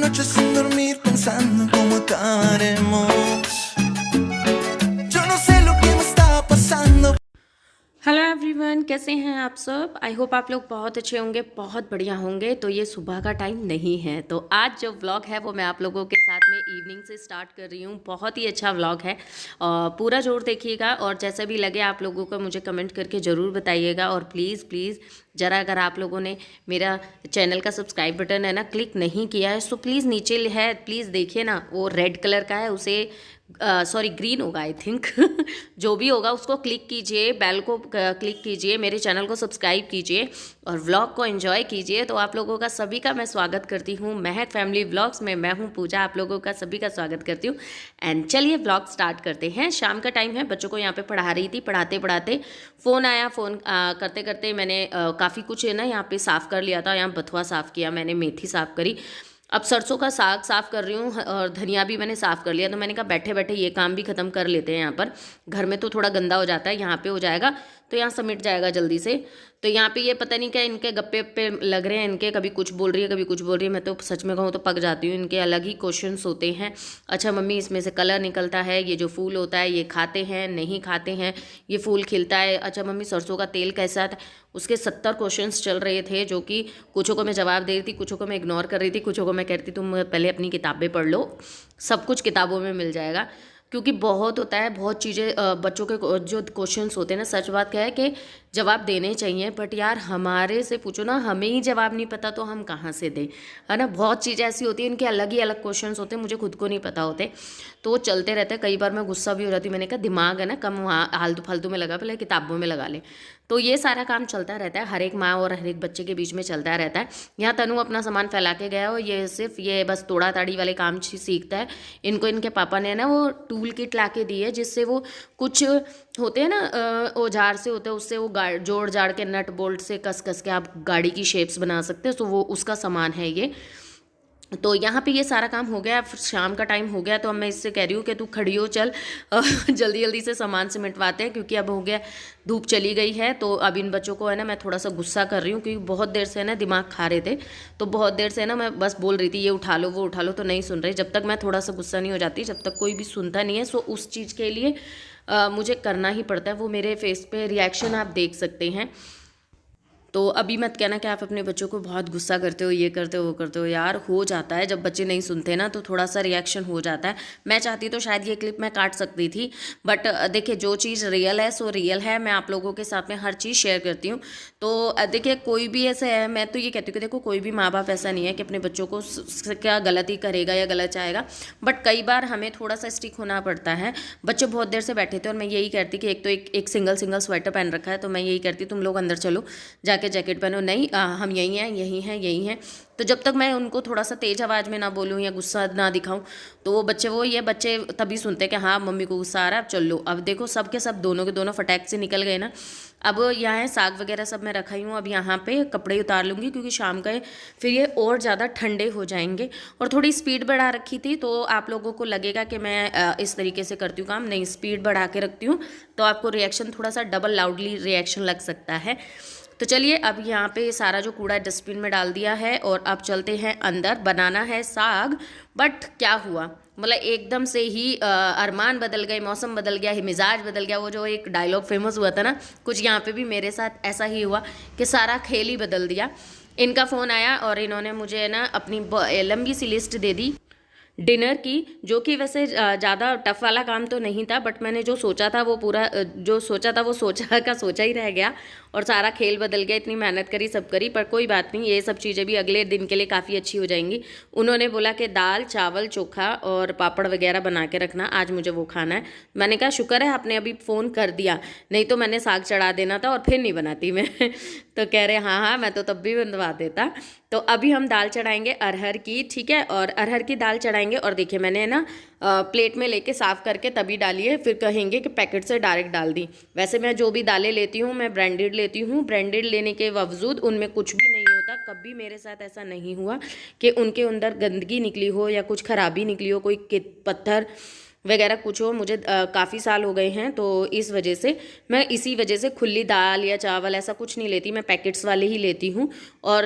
noche sin dormir pensando cómo acabaremos. Yo no sé lo que me está pasando. Hello everyone, कैसे हैं आप सब। I hope आप लोग बहुत अच्छे होंगे, बहुत बढ़िया होंगे। तो ये सुबह का टाइम नहीं है, तो आज जो व्लॉग है वो मैं आप लोगों के साथ में इवनिंग से स्टार्ट कर रही हूँ। बहुत ही अच्छा व्लॉग है और पूरा जोर देखिएगा और जैसा भी लगे आप लोगों को मुझे कमेंट करके ज़रूर बताइएगा। और प्लीज़ प्लीज़ ज़रा अगर आप लोगों ने मेरा चैनल का सब्सक्राइब बटन है ना क्लिक नहीं किया है, तो प्लीज़ नीचे है, प्लीज़ देखिए ना, वो रेड कलर का है, उसे सॉरी ग्रीन होगा आई थिंक जो भी होगा उसको क्लिक कीजिए, बेल को क्लिक कीजिए, मेरे चैनल को सब्सक्राइब कीजिए और व्लॉग को एंजॉय कीजिए। तो आप लोगों का सभी का मैं स्वागत करती हूँ महक फैमिली व्लॉग्स में। मैं हूँ पूजा, आप लोगों का सभी का स्वागत करती हूँ। एंड चलिए व्लॉग स्टार्ट करते हैं। शाम का टाइम है, बच्चों को यहाँ पे पढ़ा रही थी, पढ़ाते पढ़ाते फ़ोन आया। फ़ोन करते करते मैंने काफ़ी कुछ है ना यहाँ पे साफ़ कर लिया था। यहाँ बथुआ साफ़ किया मैंने, मेथी साफ़ करी, अब सरसों का साग साफ़ कर रही हूँ और धनिया भी मैंने साफ़ कर लिया। तो मैंने कहा बैठे बैठे ये काम भी ख़त्म कर लेते हैं। यहाँ पर घर में तो थोड़ा गंदा हो जाता है, यहाँ पे हो जाएगा तो यहाँ समेट जाएगा जल्दी से। तो यहाँ पे ये पता नहीं क्या इनके गप्पे पे लग रहे हैं, इनके कभी कुछ बोल रही है कभी कुछ बोल रही है। मैं तो सच में कहूँ तो पक जाती हूँ, इनके अलग ही क्वेश्चंस होते हैं। अच्छा मम्मी इसमें से कलर निकलता है, ये जो फूल होता है ये खाते हैं नहीं खाते हैं, ये फूल खिलता है। अच्छा मम्मी सरसों का तेल कैसा था, उसके 70 क्वेश्चंस चल रहे थे, जो कि कुछों को मैं जवाब दे रही थी, कुछों को मैं इग्नोर कर रही थी, कुछों को मैं कह रही थी तुम पहले अपनी किताबें पढ़ लो, सब कुछ किताबों में मिल जाएगा। क्योंकि बहुत होता है, बहुत चीज़ें बच्चों के जो क्वेश्चंस होते हैं ना, सच बात क्या है कि जवाब देने चाहिए, बट यार हमारे से पूछो ना, हमें ही जवाब नहीं पता तो हम कहाँ से दें, है ना। बहुत चीज़ें ऐसी होती हैं, इनके अलग ही अलग क्वेश्चंस होते हैं, मुझे खुद को नहीं पता होते, तो वो चलते रहते हैं। कई बार मैं गुस्सा भी हो जाती हूँ, मैंने कहा दिमाग है ना कम, वहाँ आलतू फालतू में लगा, पहले किताबों में लगा ले। तो ये सारा काम चलता रहता है, हर एक माँ और हर एक बच्चे के बीच में चलता रहता है। यहाँ तनु अपना सामान फैला के गया और ये सिर्फ ये बस तोड़ा ताड़ी वाले काम सीखता है। इनको इनके पापा ने ना वो टूल किट ला के दी है, जिससे वो कुछ होते हैं ना औजार से होते हैं, उससे वो जोड़ जाड़ के नट बोल्ट से कस कस के आप गाड़ी की शेप्स बना सकते हैं। तो वो उसका सामान है ये। तो यहाँ पे ये सारा काम हो गया, फिर शाम का टाइम हो गया, तो अब मैं इससे कह रही हूँ कि तू खड़ी हो, चल जल्दी जल्दी से सामान सिमटवाते हैं, क्योंकि अब हो गया धूप चली गई है। तो अब इन बच्चों को है ना मैं थोड़ा सा गुस्सा कर रही हूँ, क्योंकि बहुत देर से है ना दिमाग खा रहे थे। तो बहुत देर से है ना मैं बस बोल रही थी ये उठा लो वो उठा लो, तो नहीं सुन रही। जब तक मैं थोड़ा सा गुस्सा नहीं हो जाती, जब तक कोई भी सुनता नहीं है, सो उस चीज़ के लिए मुझे करना ही पड़ता है। वो मेरे फेस पे रिएक्शन आप देख सकते हैं। तो अभी मत कहना कि आप अपने बच्चों को बहुत गुस्सा करते हो, ये करते हो वो करते हो। यार हो जाता है, जब बच्चे नहीं सुनते ना तो थोड़ा सा रिएक्शन हो जाता है। मैं चाहती तो शायद ये क्लिप मैं काट सकती थी, बट देखिए जो चीज़ रियल है सो रियल है। मैं आप लोगों के साथ में हर चीज़ शेयर करती हूँ। तो देखिए कोई भी ऐसे है, मैं तो ये कहती हूँ कि देखो कोई भी माँ बाप ऐसा नहीं है कि अपने बच्चों को क्या गलती करेगा या गलत चाहेगा, बट कई बार हमें थोड़ा सा स्टिक होना पड़ता है। बच्चे बहुत देर से बैठे थे और मैं यही कहती कि एक तो एक सिंगल स्वेटर पहन रखा है, तो मैं यही कहती तुम लोग अंदर चलो, जाके जैकेट पहनो। नहीं हम यही हैं यही हैं यही हैं। तो जब तक मैं उनको थोड़ा सा तेज़ आवाज़ में ना बोलूँ या गुस्सा ना दिखाऊं, तो वो बच्चे ये बच्चे तभी सुनते हैं कि हाँ मम्मी को गुस्सा आ रहा है, अब चल लो। अब देखो सब के सब दोनों के दोनों फटाक से निकल गए ना। अब यहाँ साग वगैरह सब मैं रखा ही हूँ, अब यहाँ पे कपड़े उतार लूँगी, क्योंकि शाम का फिर ये और ज़्यादा ठंडे हो जाएंगे। और थोड़ी स्पीड बढ़ा रखी थी, तो आप लोगों को लगेगा कि मैं इस तरीके से करती हूँ काम, नहीं स्पीड बढ़ा के रखती हूँ, तो आपको रिएक्शन थोड़ा सा डबल लाउडली रिएक्शन लग सकता है। तो चलिए अब यहाँ पे सारा जो कूड़ा डस्टबिन में डाल दिया है और अब चलते हैं अंदर। बनाना है साग, बट क्या हुआ मतलब एकदम से ही अरमान बदल गए, मौसम बदल गया, मिजाज बदल गया। वो जो एक डायलॉग फेमस हुआ था ना, कुछ यहाँ पे भी मेरे साथ ऐसा ही हुआ कि सारा खेल ही बदल दिया। इनका फ़ोन आया और इन्होंने मुझे ना अपनी लंबी सी लिस्ट दे दी डिनर की, जो कि वैसे ज़्यादा टफ वाला काम तो नहीं था, बट मैंने जो सोचा था वो पूरा जो सोचा था वो सोचा का सोचा ही रह गया और सारा खेल बदल गया। इतनी मेहनत करी सब करी, पर कोई बात नहीं, ये सब चीज़ें भी अगले दिन के लिए काफ़ी अच्छी हो जाएंगी। उन्होंने बोला कि दाल चावल चोखा और पापड़ वगैरह बना के रखना, आज मुझे वो खाना है। मैंने कहा शुक्र है आपने अभी फ़ोन कर दिया, नहीं तो मैंने साग चढ़ा देना था और फिर नहीं बनाती मैं तो कह रहे हाँ हाँ मैं तो तब भी बनवा देता। तो अभी हम दाल चढ़ाएंगे अरहर की, ठीक है, और अरहर की दाल चढ़ाएंगे। और देखिए मैंने ना प्लेट में लेके साफ़ करके तभी डाली है, फिर कहेंगे कि पैकेट से डायरेक्ट डाल दी। वैसे मैं जो भी दालें लेती हूँ मैं ब्रांडेड लेती हूँ, ब्रांडेड लेने के बावजूद उनमें कुछ भी नहीं होता। कभी मेरे साथ ऐसा नहीं हुआ कि उनके अंदर गंदगी निकली हो या कुछ खराबी निकली हो, कोई पत्थर वगैरह कुछ हो। मुझे काफ़ी साल हो गए हैं, तो इस वजह से मैं इसी वजह से खुली दाल या चावल ऐसा कुछ नहीं लेती, मैं पैकेट्स वाले ही लेती हूँ और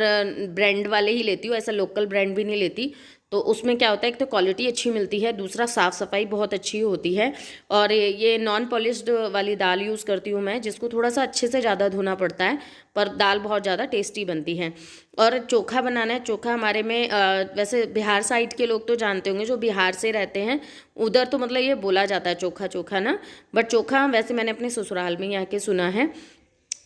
ब्रांड वाले ही लेती हूँ, ऐसा लोकल ब्रांड भी नहीं लेती। तो उसमें क्या होता है, एक तो क्वालिटी अच्छी मिलती है, दूसरा साफ़ सफाई बहुत अच्छी होती है। और ये नॉन पॉलिश्ड वाली दाल यूज़ करती हूँ मैं, जिसको थोड़ा सा अच्छे से ज़्यादा धोना पड़ता है, पर दाल बहुत ज़्यादा टेस्टी बनती है। और चोखा बनाना है, चोखा हमारे में वैसे बिहार साइड के लोग तो जानते होंगे, जो बिहार से रहते हैं उधर तो मतलब ये बोला जाता है चोखा चोखा ना, बट चोखा वैसे मैंने अपने ससुराल में ही आके सुना है,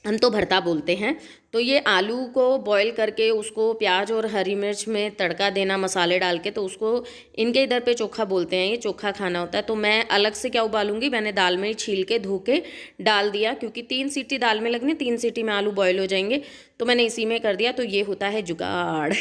हम तो भरता बोलते हैं। तो ये आलू को बॉईल करके उसको प्याज और हरी मिर्च में तड़का देना मसाले डाल के, तो उसको इनके इधर पे चोखा बोलते हैं, ये चोखा खाना होता है। तो मैं अलग से क्या उबालूंगी, मैंने दाल में ही छील के धो के डाल दिया, क्योंकि 3 सीटी दाल में लगनी, 3 सीटी में आलू बॉयल हो जाएंगे, तो मैंने इसी में कर दिया। तो ये होता है जुगाड़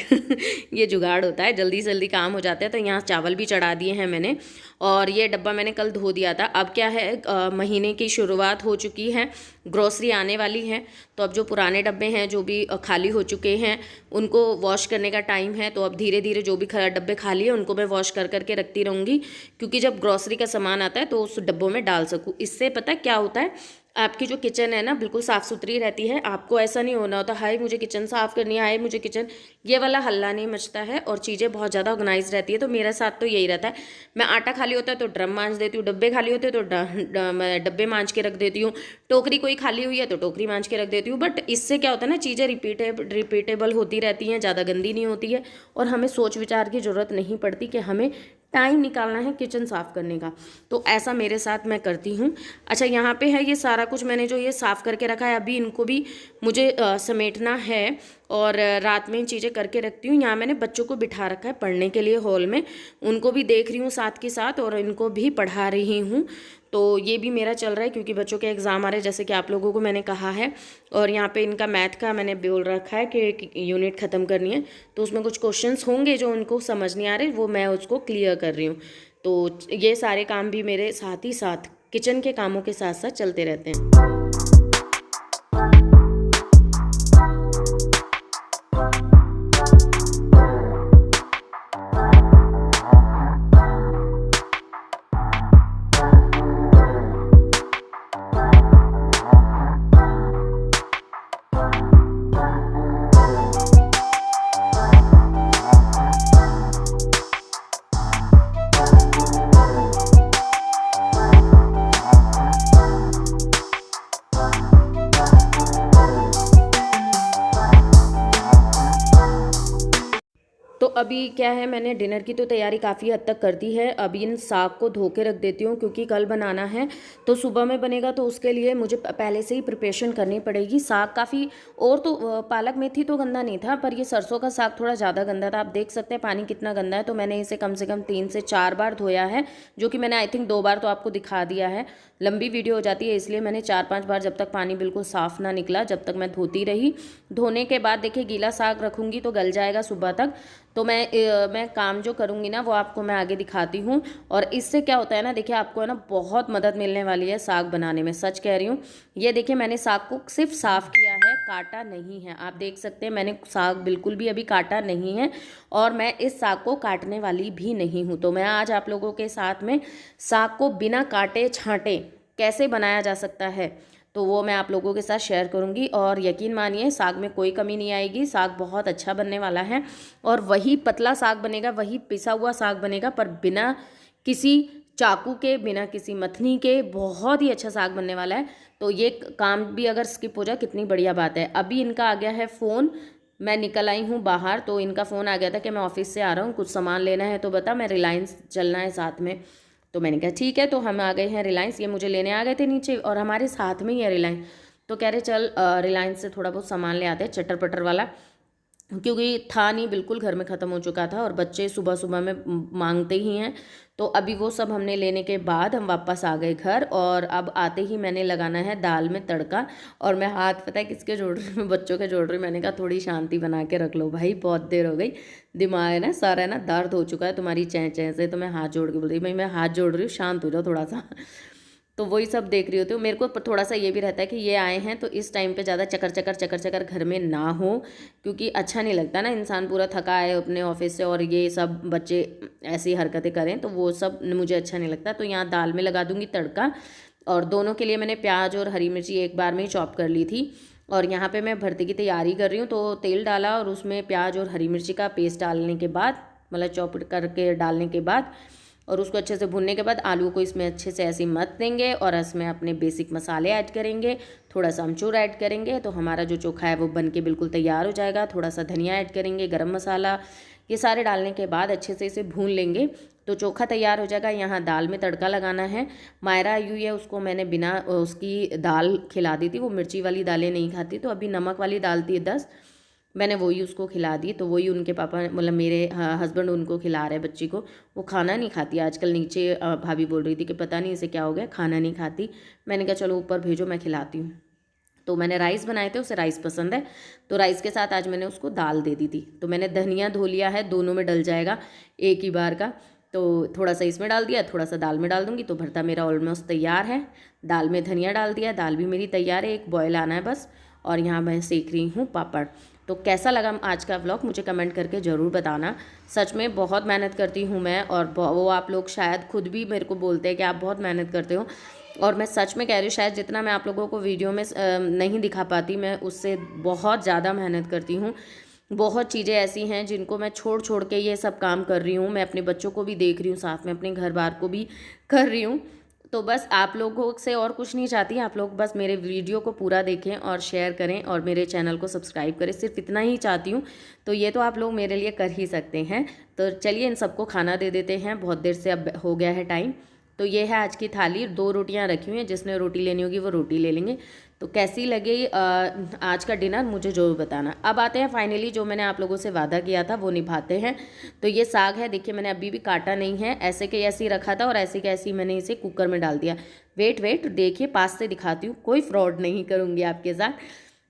ये जुगाड़ होता है, जल्दी से जल्दी काम हो जाता है। तो यहाँ चावल भी चढ़ा दिए हैं मैंने, और ये डब्बा मैंने कल धो दिया था। अब क्या है, महीने की शुरुआत हो चुकी है, ग्रोसरी आने वाली है, तो अब जो पुराने डब्बे हैं जो भी खाली हो चुके हैं उनको वॉश करने का टाइम है। तो अब धीरे धीरे जो भी डब्बे खाली है उनको मैं वॉश कर करके रखती रहूँगी, क्योंकि जब ग्रोसरी का सामान आता है तो उस डब्बों में डाल सकूँ। इससे पता है क्या होता है, आपकी जो किचन है ना बिल्कुल साफ़ सुथरी रहती है। आपको ऐसा नहीं होना होता हाय मुझे किचन साफ़ करनी है, हाय मुझे किचन, ये वाला हल्ला नहीं मचता है, और चीज़ें बहुत ज़्यादा ऑर्गेनाइज रहती है। तो मेरे साथ तो यही रहता है, मैं आटा खाली होता है तो ड्रम मांज देती हूँ, डब्बे खाली होते हैं तो मैं डब्बे मांज के रख देती हूँ, टोकरी कोई खाली हुई है तो टोकरी मांज के रख देती हूँ। बट इससे क्या होता है ना, चीज़ें रिपीटेबल होती रहती हैं, ज़्यादा गंदी नहीं होती है, और हमें सोच विचार की ज़रूरत नहीं पड़ती कि हमें टाइम निकालना है किचन साफ़ करने का। तो ऐसा मेरे साथ मैं करती हूँ। अच्छा, यहाँ पे है ये सारा कुछ मैंने जो ये साफ़ करके रखा है, अभी इनको भी मुझे समेटना है, और रात में इन चीज़ें करके रखती हूँ। यहाँ मैंने बच्चों को बिठा रखा है पढ़ने के लिए हॉल में, उनको भी देख रही हूँ साथ के साथ, और इनको भी पढ़ा रही हूँ। तो ये भी मेरा चल रहा है, क्योंकि बच्चों के एग्ज़ाम आ रहे हैं, जैसे कि आप लोगों को मैंने कहा है। और यहाँ पे इनका मैथ का मैंने बोल रखा है कि यूनिट ख़त्म करनी है, तो उसमें कुछ क्वेश्चंस होंगे जो उनको समझ नहीं आ रहे, वो मैं उसको क्लियर कर रही हूँ। तो ये सारे काम भी मेरे साथ ही साथ किचन के कामों के साथ साथ चलते रहते हैं। तो अभी क्या है, मैंने डिनर की तो तैयारी काफ़ी हद तक कर दी है। अभी इन साग को धो के रख देती हूँ, क्योंकि कल बनाना है, तो सुबह में बनेगा, तो उसके लिए मुझे पहले से ही प्रिपरेशन करनी पड़ेगी। साग काफ़ी, और तो पालक मेथी तो गंदा नहीं था, पर ये सरसों का साग थोड़ा ज़्यादा गंदा था। आप देख सकते हैं पानी कितना गंदा है। तो मैंने इसे कम से कम 3 से 4 बार धोया है, जो कि मैंने आई थिंक 2 बार तो आपको दिखा दिया है। लंबी वीडियो हो जाती है, इसलिए मैंने 4-5 बार, जब तक पानी बिल्कुल साफ़ ना निकला जब तक मैं धोती रही। धोने के बाद देखिए गीला साग रखूँगी तो गल जाएगा सुबह तक। तो मैं काम जो करूँगी ना वो आपको मैं आगे दिखाती हूँ। और इससे क्या होता है ना, देखिए आपको है ना बहुत मदद मिलने वाली है साग बनाने में, सच कह रही हूँ। ये देखिए मैंने साग को सिर्फ साफ़ किया है, काटा नहीं है। आप देख सकते हैं मैंने साग बिल्कुल भी अभी काटा नहीं है, और मैं इस साग को काटने वाली भी नहीं हूँ। तो मैं आज आप लोगों के साथ में साग को बिना काटे छांटे कैसे बनाया जा सकता है, तो वो मैं आप लोगों के साथ शेयर करूंगी। और यकीन मानिए साग में कोई कमी नहीं आएगी, साग बहुत अच्छा बनने वाला है। और वही पतला साग बनेगा, वही पिसा हुआ साग बनेगा, पर बिना किसी चाकू के, बिना किसी मथनी के, बहुत ही अच्छा साग बनने वाला है। तो ये काम भी अगर स्किप हो जाए कितनी बढ़िया बात है। अभी इनका आ गया है फ़ोन, मैं निकल आई हूँ बाहर, तो इनका फ़ोन आ गया था कि मैं ऑफिस से आ रहा हूँ, कुछ सामान लेना है, तो बता मैं रिलायंस चलना है साथ में। तो मैंने कहा ठीक है, तो हम आ गए हैं रिलायंस। ये मुझे लेने आ गए थे नीचे, और हमारे साथ में ही है रिलायंस। तो कह रहे चल रिलायंस से थोड़ा बहुत सामान ले आते हैं, चटर पटर वाला, क्योंकि था नहीं, बिल्कुल घर में ख़त्म हो चुका था, और बच्चे सुबह सुबह में मांगते ही हैं। तो अभी वो सब हमने लेने के बाद हम वापस आ गए घर, और अब आते ही मैंने लगाना है दाल में तड़का। और मैं हाथ पता है किसके जोड़ रही हूँ, बच्चों के जोड़ रही हूँ। मैंने कहा थोड़ी शांति बना के रख लो भाई, बहुत देर हो गई, दिमाग है ना सारा है ना दर्द हो चुका है तुम्हारी चैं चैं से। तो मैं हाथ जोड़ के बोल रही भाई मैं हाथ जोड़ रही हूँ, शांत हो जाओ थोड़ा सा। तो वही सब देख रही होती हूँ। मेरे को थोड़ा सा ये भी रहता है कि ये आए हैं तो इस टाइम पे ज़्यादा चकर चकर चकर चकर घर में ना हो, क्योंकि अच्छा नहीं लगता ना, इंसान पूरा थका है अपने ऑफिस से और ये सब बच्चे ऐसी हरकतें करें, तो वो सब मुझे अच्छा नहीं लगता। तो यहाँ दाल में लगा दूँगी तड़का, और दोनों के लिए मैंने प्याज और हरी मिर्ची एक बार में ही चॉप कर ली थी। और यहाँ पे मैं भरते की तैयारी कर रही हूँ, तो तेल डाला और उसमें प्याज और हरी मिर्ची का पेस्ट डालने के बाद मतलब चॉप करके डालने के बाद, और उसको अच्छे से भूनने के बाद आलू को इसमें अच्छे से ऐसे मत देंगे और इसमें अपने बेसिक मसाले ऐड करेंगे, थोड़ा सा अमचूर ऐड करेंगे, तो हमारा जो चोखा है वो बन के बिल्कुल तैयार हो जाएगा। थोड़ा सा धनिया ऐड करेंगे, गरम मसाला, ये सारे डालने के बाद अच्छे से इसे भून लेंगे तो चोखा तैयार हो जाएगा। यहाँ दाल में तड़का लगाना है। मायरा आई हुई है, उसको मैंने बिना उसकी दाल खिला दी थी, वो मिर्ची वाली दालें नहीं खाती, तो अभी नमक वाली दाल थी 10, मैंने वही उसको खिला दी। तो वही उनके पापा मतलब मेरे हस्बैंड उनको खिला रहे बच्ची को। वो खाना नहीं खाती आजकल, नीचे भाभी बोल रही थी कि पता नहीं इसे क्या हो गया, खाना नहीं खाती। मैंने कहा चलो ऊपर भेजो, मैं खिलाती हूँ। तो मैंने राइस बनाए थे, उसे राइस पसंद है, तो राइस के साथ आज मैंने उसको दाल दे दी थी। तो मैंने धनिया धो लिया है, दोनों में डल जाएगा एक ही बार का। तो थोड़ा सा इसमें डाल दिया, थोड़ा सा दाल में डाल दूँगी, तो भरता मेरा ऑलमोस्ट तैयार है। दाल में धनिया डाल दिया, दाल भी मेरी तैयार है, एक बॉयल आना है बस। और यहाँ मैं सेक रही हूँ पापड़। तो कैसा लगा आज का व्लॉग मुझे कमेंट करके ज़रूर बताना। सच में बहुत मेहनत करती हूँ मैं, और वो आप लोग शायद खुद भी मेरे को बोलते हैं कि आप बहुत मेहनत करते हो, और मैं सच में कह रही हूँ, शायद जितना मैं आप लोगों को वीडियो में नहीं दिखा पाती, मैं उससे बहुत ज़्यादा मेहनत करती हूँ। बहुत चीज़ें ऐसी हैं जिनको मैं छोड़ छोड़ के ये सब काम कर रही हूँ। मैं अपने बच्चों को भी देख रही हूँ, साथ में अपने घर बार को भी कर रही हूँ। तो बस आप लोगों से और कुछ नहीं चाहती, आप लोग बस मेरे वीडियो को पूरा देखें और शेयर करें और मेरे चैनल को सब्सक्राइब करें, सिर्फ इतना ही चाहती हूँ। तो ये तो आप लोग मेरे लिए कर ही सकते हैं। तो चलिए इन सबको खाना दे देते हैं, बहुत देर से अब हो गया है टाइम। तो ये है आज की थाली, 2 रोटियां रखी हुई हैं, जिसने रोटी लेनी होगी वो रोटी ले लेंगे। तो कैसी लगी आज का डिनर मुझे ज़रूर बताना। अब आते हैं फाइनली जो मैंने आप लोगों से वादा किया था वो निभाते हैं। तो ये साग है, देखिए मैंने अभी भी काटा नहीं है, ऐसे के ऐसे ही रखा था और ऐसे के ऐसे ही मैंने इसे कुकर में डाल दिया। वेट देखिए, पास से दिखाती हूँ, कोई फ्रॉड नहीं करूँगी आपके साथ।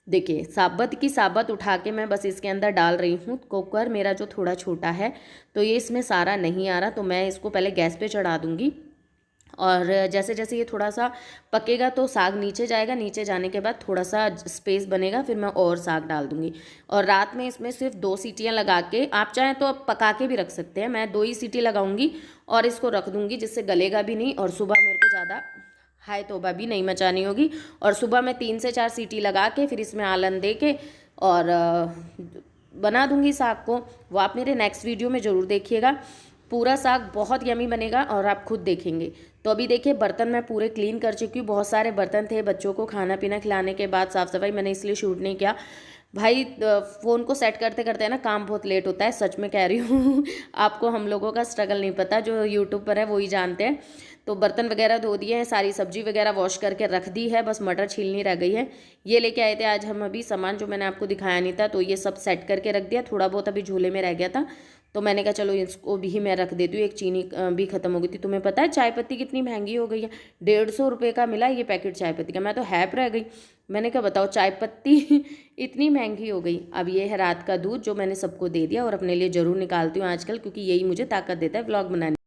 देखिए साबत की साबत उठा के मैं बस इसके अंदर डाल रही हूँ। कुकर मेरा जो थोड़ा छोटा है तो ये इसमें सारा नहीं आ रहा, तो मैं इसको पहले गैस पे चढ़ा दूँगी, और जैसे जैसे ये थोड़ा सा पकेगा तो साग नीचे जाएगा, नीचे जाने के बाद थोड़ा सा स्पेस बनेगा, फिर मैं और साग डाल दूँगी। और रात में इसमें सिर्फ 2 सीटियाँ लगा के, आप चाहें तो अब पका के भी रख सकते हैं, मैं 2 ही सीटी लगाऊंगी और इसको रख दूँगी, जिससे गलेगा भी नहीं और सुबह मेरे को ज़्यादा हाय तौबा भी नहीं मचानी होगी। और सुबह मैं 3 से 4 सीटी लगा के फिर इसमें आलन दे के और बना दूँगी साग को। वो आप मेरे नेक्स्ट वीडियो में ज़रूर देखिएगा। पूरा साग बहुत यमी बनेगा और आप खुद देखेंगे। तो अभी देखिए बर्तन मैं पूरे क्लीन कर चुकी हूँ, बहुत सारे बर्तन थे, बच्चों को खाना पीना खिलाने के बाद साफ़ सफाई मैंने इसलिए शूट नहीं किया। भाई फ़ोन को सेट करते करते ना काम बहुत लेट होता है, सच में कह रही हूँ। आपको हम लोगों का स्ट्रगल नहीं पता, जो यूट्यूब पर है वही जानते हैं। तो बर्तन वगैरह धो दिए हैं, सारी सब्जी वगैरह वॉश करके रख दी है, बस मटर छीलनी रह गई है। ये लेके आए थे आज हम अभी सामान, जो मैंने आपको दिखाया नहीं था, तो ये सब सेट करके रख दिया। थोड़ा बहुत अभी झूले में रह गया था, तो मैंने कहा चलो इसको भी मैं रख देती हूँ। एक चीनी भी ख़त्म हो गई थी। तुम्हें पता है चाय पत्ती कितनी महंगी हो गई है? 150 रुपये का मिला ये पैकेट चाय पत्ती का। मैं तो हैप रह गई, मैंने कहा बताओ चाय पत्ती इतनी महंगी हो गई। अब ये है रात का दूध जो मैंने सबको दे दिया, और अपने लिए ज़रूर निकालती हूँ आजकल, क्योंकि यही मुझे ताकत देता है व्लॉग बनाने।